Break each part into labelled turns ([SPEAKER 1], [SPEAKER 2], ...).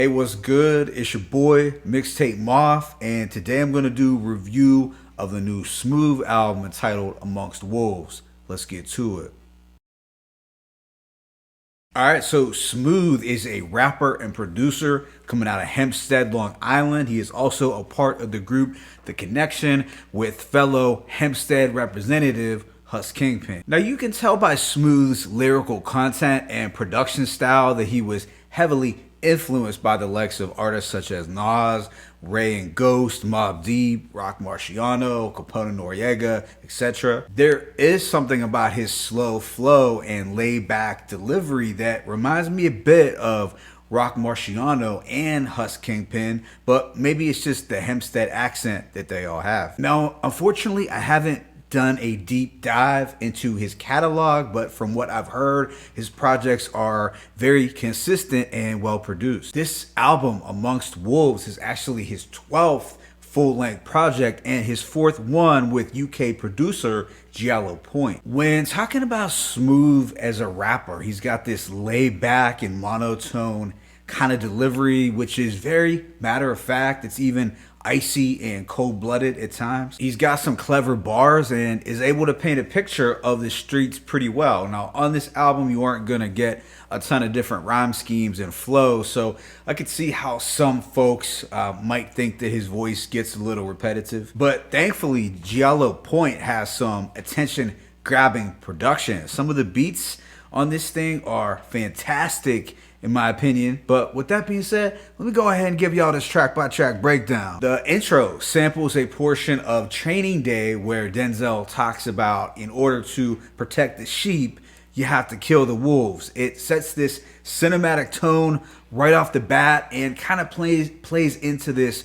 [SPEAKER 1] Hey, what's good? It's your boy, Mixtape Moth, and today I'm going to do a review of the new Smoove album entitled Amongst Wolves. Let's get to it. Alright, so Smoove is a rapper and producer coming out of Hempstead, Long Island. He is also a part of the group The Connection with fellow Hempstead representative Hus Kingpin. Now you can tell by Smoove's lyrical content and production style that he was heavily influenced by the likes of artists such as Nas, Ray and Ghost, Mobb Deep, Rock Marciano, Capone Noriega, etc. There is something about his slow flow and laid-back delivery that reminds me a bit of Rock Marciano and Hus Kingpin, but maybe it's just the Hempstead accent that they all have. Now, unfortunately, I haven't done a deep dive into his catalog, but from what I've heard, his projects are very consistent and well produced. This album, Amongst Wolves, is actually his 12th full-length project and his fourth one with UK producer Giallo Point. When talking about Smoove as a rapper, he's got this laid-back and monotone kind of delivery, which is very matter-of-fact. It's even icy and cold-blooded at times. He's got some clever bars and is able to paint a picture of the streets pretty well. Now, on this album, you aren't gonna get a ton of different rhyme schemes and flows, so I could see how some folks might think that his voice gets a little repetitive. But thankfully, Giallo Point has some attention-grabbing production. Some of the beats on this thing are fantastic in my opinion. But with that being said, let me go ahead and give y'all this track by track breakdown. The intro samples a portion of Training Day where Denzel talks about in order to protect the sheep, you have to kill the wolves. It sets this cinematic tone right off the bat and kind of plays into this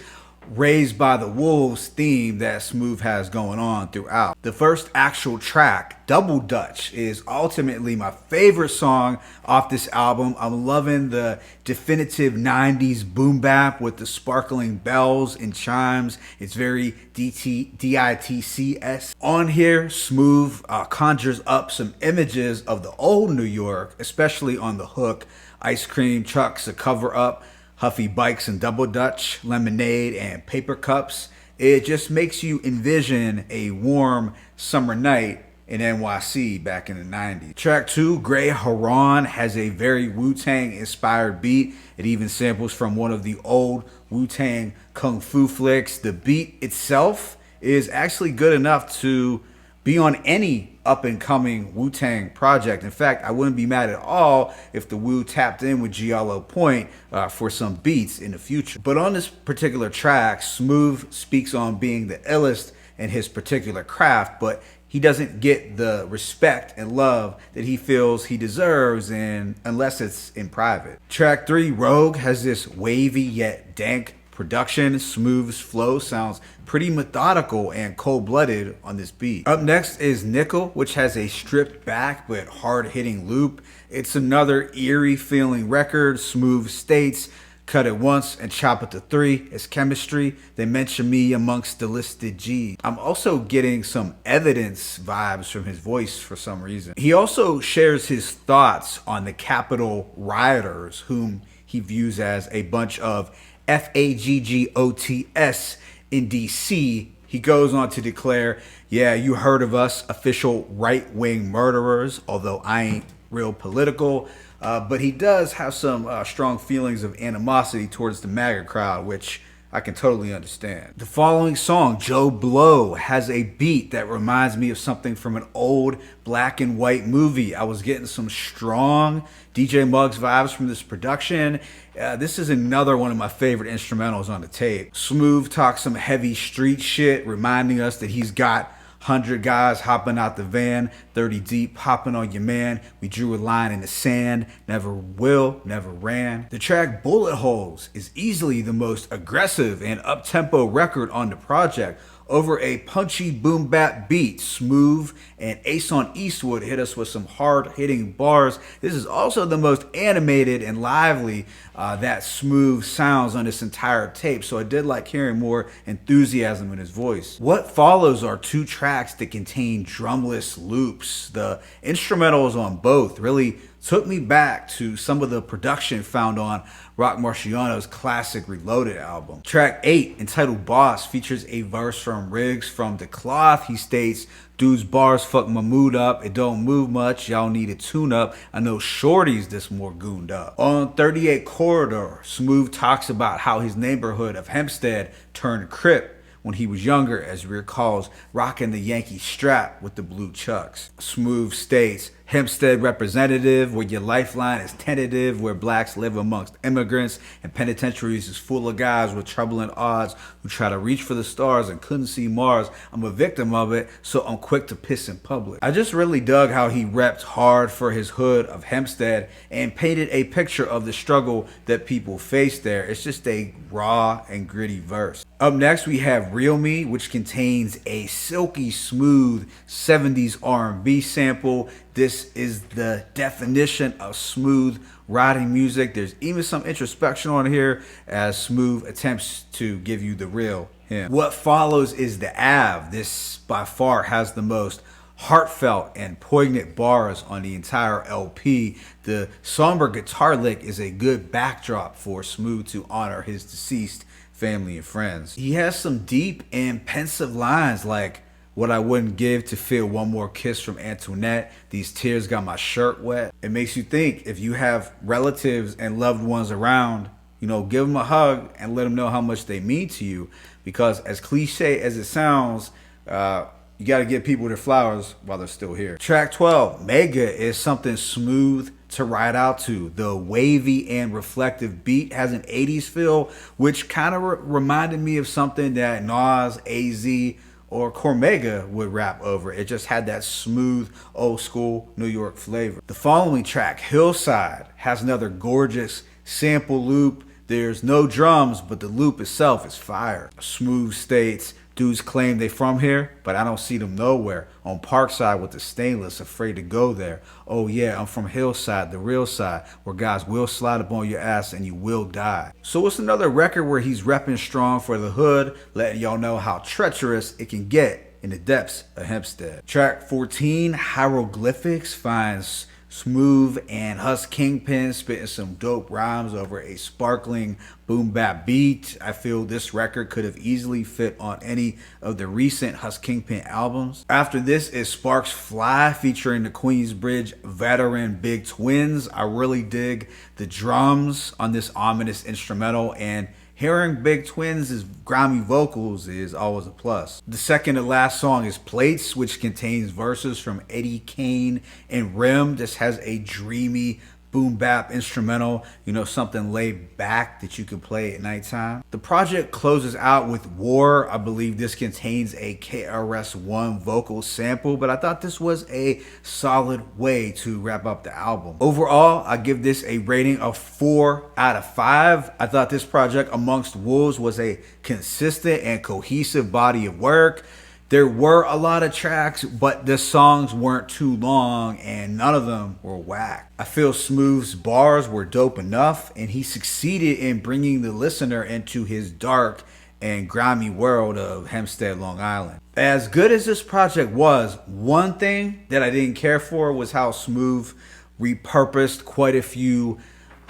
[SPEAKER 1] Raised by the Wolves theme that Smoove has going on throughout. The first actual track, Double Dutch, is ultimately my favorite song off this album. I'm loving the definitive 90s boom bap with the sparkling bells and chimes. It's very DITC-esque. On here, Smoove conjures up some images of the old New York, especially on the hook. Ice cream trucks, a cover up, Huffy bikes and double dutch, lemonade and paper cups. It just makes you envision a warm summer night in NYC back in the 90s. Track 2, Grey Haran, has a very Wu-Tang inspired beat. It even samples from one of the old Wu-Tang kung fu flicks. The beat itself is actually good enough to be on any up-and-coming Wu-Tang project. In fact, I wouldn't be mad at all if the Wu tapped in with Giallo Point for some beats in the future. But on this particular track, Smoove speaks on being the illest in his particular craft, but he doesn't get the respect and love that he feels he deserves unless it's in private. Track 3, Rogue, has this wavy yet dank production. Smoove's flow sounds pretty methodical and cold-blooded on this beat. Up next is Nickel, which has a stripped back but hard-hitting loop. It's another eerie feeling record. Smoove states, cut it once and chop it to 3. It's chemistry. They mention me amongst the listed G's. I'm also getting some Evidence vibes from his voice for some reason. He also shares his thoughts on the Capitol rioters, whom he views as a bunch of FAGGOTS in DC. He goes on to declare, yeah, you heard of us, official right-wing murderers, although I ain't real political. But he does have some strong feelings of animosity towards the MAGA crowd, which I can totally understand. The following song, Joe Blow, has a beat that reminds me of something from an old black and white movie. I was getting some strong DJ Muggs vibes from this production. This is another one of my favorite instrumentals on the tape. Smoove talks some heavy street shit, reminding us that he's got 100 guys hopping out the van, 30 deep, hopping on your man. We drew a line in the sand, never will, never ran. The track Bullet Holes is easily the most aggressive and up-tempo record on the project. Over a punchy boom bap beat, Smoove and Ason Eastwood hit us with some hard-hitting bars. This is also the most animated and lively that Smoove sounds on this entire tape, so I did like hearing more enthusiasm in his voice. What follows are 2 tracks that contain drumless loops. The instrumentals on both really took me back to some of the production found on Rock Marciano's classic Reloaded album. Track 8, entitled Boss, features a verse from Riggs from The Cloth. He states, "Dude's bars fuck my mood up. It don't move much. Y'all need a tune up. I know Shorty's this more gooned up." On 38 Corridor, Smoove talks about how his neighborhood of Hempstead turned Crip when he was younger, as he recalls rocking the Yankee strap with the blue chucks. Smoove states, "Hempstead representative, where your lifeline is tentative, where blacks live amongst immigrants, and penitentiaries is full of guys with troubling odds who try to reach for the stars and couldn't see Mars. I'm a victim of it, so I'm quick to piss in public." I just really dug how he repped hard for his hood of Hempstead and painted a picture of the struggle that people face there. It's just a raw and gritty verse. Up next, we have Real Me, which contains a silky smooth 70s R&B sample. This is the definition of smooth riding music. There's even some introspection on here as Smoove attempts to give you the real him. What follows is the Av. This by far has the most heartfelt and poignant bars on the entire LP. The somber guitar lick is a good backdrop for Smoove to honor his deceased family and friends. He has some deep and pensive lines like, "What I wouldn't give to feel one more kiss from Antoinette. These tears got my shirt wet." It makes you think, if you have relatives and loved ones around, give them a hug and let them know how much they mean to you. Because as cliche as it sounds, you got to give people their flowers while they're still here. Track 12, Mega, is something smooth to ride out to. The wavy and reflective beat has an 80s feel, which kind of reminded me of something that Nas, AZ, or Cormega would rap over. It just had that smooth, old school New York flavor. The following track, Hillside, has another gorgeous sample loop. There's no drums, but the loop itself is fire. Smoove states, "Dudes claim they from here, but I don't see them nowhere. On Parkside with the stainless, afraid to go there. Oh yeah, I'm from Hillside, the real side, where guys will slide up on your ass and you will die." So it's another record where he's repping strong for the hood, letting y'all know how treacherous it can get in the depths of Hempstead. Track 14, Hieroglyphics, finds Smoove and Husk Kingpin spitting some dope rhymes over a sparkling boom bap beat. I feel this record could have easily fit on any of the recent Husk Kingpin albums. After this is Sparks Fly, featuring the Queensbridge veteran Big Twins. I really dig the drums on this ominous instrumental, and hearing Big Twins' grimy vocals is always a plus. The second to last song is Plates, which contains verses from Eddie Kane and Rim. This has a dreamy boom bap instrumental, something laid back that you can play at nighttime. The project closes out with War. I believe this contains a KRS-One vocal sample, but I thought this was a solid way to wrap up the album. Overall, I give this a rating of 4 out of 5. I thought this project, Amongst Wolves, was a consistent and cohesive body of work. There were a lot of tracks, but the songs weren't too long and none of them were whack. I feel Smoove's bars were dope enough, and he succeeded in bringing the listener into his dark and grimy world of Hempstead, Long Island. As good as this project was, one thing that I didn't care for was how Smoove repurposed quite a few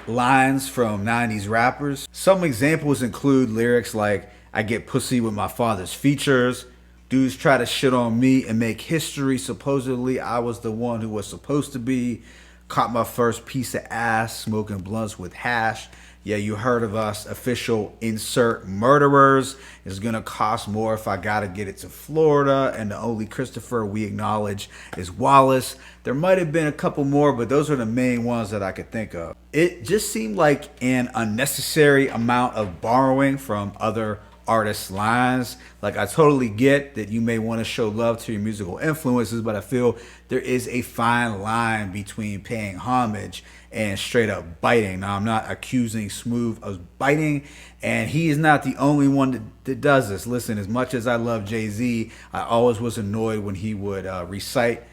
[SPEAKER 1] lines from 90s rappers. Some examples include lyrics like, "I get pussy with my father's features," "Dudes try to shit on me and make history. Supposedly, I was the one who was supposed to be. Caught my first piece of ass smoking blunts with hash. Yeah, you heard of us. Official insert murderers. It's gonna cost more if I gotta get it to Florida. And the only Christopher we acknowledge is Wallace." There might have been a couple more, but those are the main ones that I could think of. It just seemed like an unnecessary amount of borrowing from other artists' lines. Like, I totally get that you may want to show love to your musical influences, but I feel there is a fine line between paying homage and straight up biting. Now, I'm not accusing Smoove of biting, and he is not the only one that does this. Listen, as much as I love Jay-Z, I always was annoyed when he would recite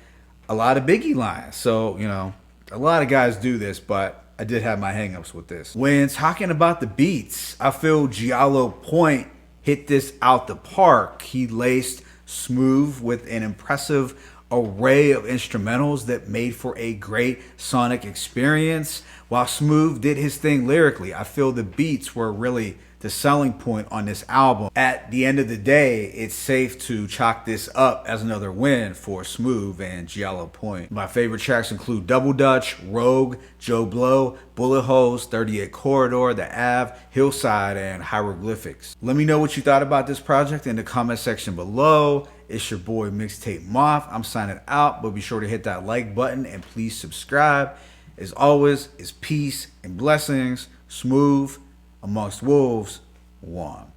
[SPEAKER 1] a lot of Biggie lines. So, a lot of guys do this, but I did have my hangups with this. When talking about the beats, I feel Giallo Point hit this out the park. He laced Smoove with an impressive array of instrumentals that made for a great sonic experience. While Smoovth did his thing lyrically, I feel the beats were really the selling point on this album. At the end of the day, it's safe to chalk this up as another win for Smoovth and Giallo Point. My favorite tracks include Double Dutch, Rogue, Joe Blow, Bullet Holes, 38 Corridor, The Ave, Hillside, and Hieroglyphics. Let me know what you thought about this project in the comment section below. It's your boy Mixtape Moth. I'm signing out, but be sure to hit that like button and please subscribe. As always, it's peace and blessings. Smoovth amongst wolves, one.